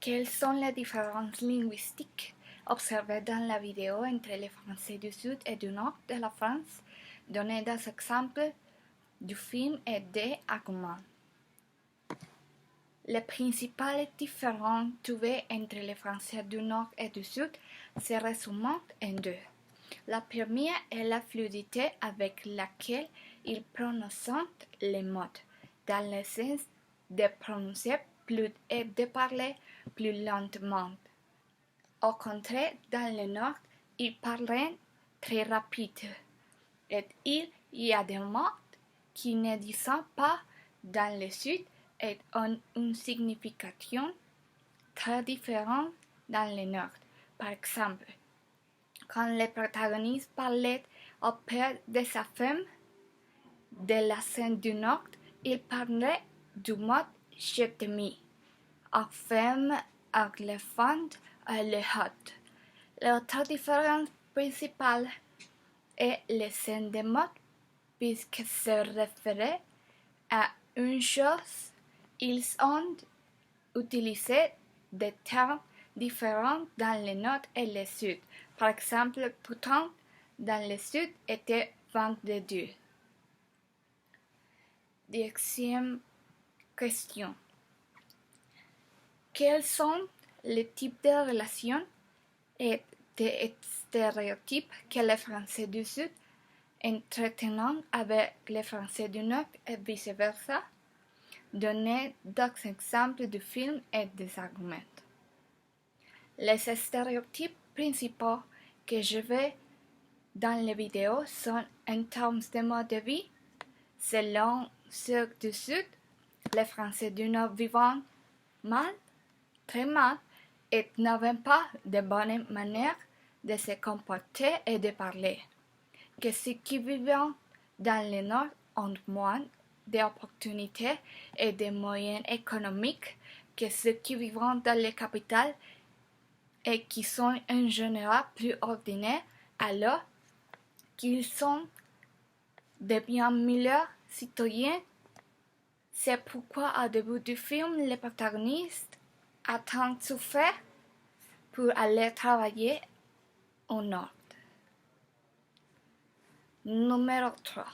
Quelles sont les différences linguistiques observées dans la vidéo entre les Français du Sud et du Nord de la France? Donnez des exemples du film et des arguments. Les principales différences trouvées entre les Français du Nord et du Sud se résument en deux. La première est la fluidité avec laquelle ils prononcent les mots, dans le sens de prononcer plus et de parler plus lentement. Au contraire, dans le Nord, ils parlent très rapide, et il y a des mots qui ne disent pas dans le Sud et ont une signification très différente dans le Nord. Par exemple, quand le protagoniste parlait au père de sa femme de la scène du Nord, il parlait du mot « je t'aime » aux femmes anglophones et les hôtes. L'autre différence principale est le sens des mots, puisque se référer à une chose, ils ont utilisé des termes différents dans le Nord et le Sud. Par exemple, pourtant, dans le Sud était vendredi. Deuxième question. Quels sont les types de relations et des stéréotypes que les Français du Sud entretiennent avec les Français du Nord et vice-versa? Donnez d'autres exemples de films et des arguments. Les stéréotypes principaux que je vais dans les vidéos sont en termes de mode de vie. Selon ceux du Sud, les Français du Nord vivent mal, très mal, et n'avaient pas de bonnes manières de se comporter et de parler. Que ceux qui vivent dans le Nord ont moins d'opportunités et de moyens économiques que ceux qui vivent dans les capitales et qui sont en général plus ordinaires, alors qu'ils sont de bien meilleurs citoyens. C'est pourquoi au début du film, le protagoniste a tant souffert pour aller travailler au Nord. Numéro 3.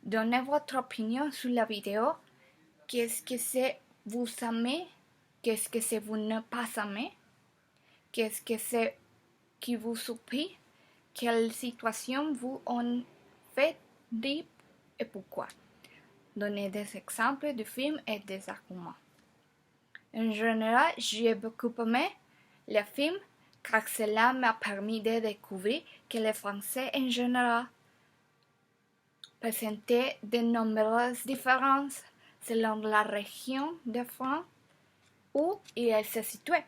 Donnez votre opinion sur la vidéo. Qu'est-ce que c'est vous aimez? Qu'est-ce que c'est vous ne pas aimez? Qu'est-ce que c'est qui vous surprit? Quelle situation vous ont fait rire et pourquoi? Donnez des exemples de films et des arguments. En général, j'ai beaucoup aimé le film car cela m'a permis de découvrir que les Français en général présentaient de nombreuses différences selon la région de France où ils se situaient.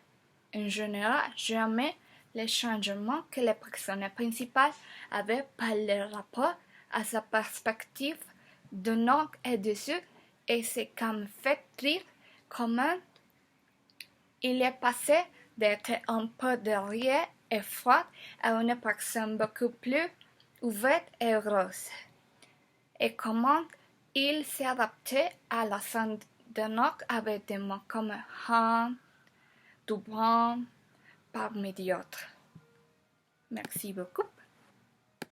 En général, j'ai aimé les changements que le personnage principal avait par le rapport à sa perspective du Nord et du Sud et ce qui me fait rire comment il est passé d'être un peu derrière et froid à une personne beaucoup plus ouverte et heureuse. Et comment il s'est adapté à la scène du Nord avec des mots comme han, tout bon, pas médiocre. Merci beaucoup.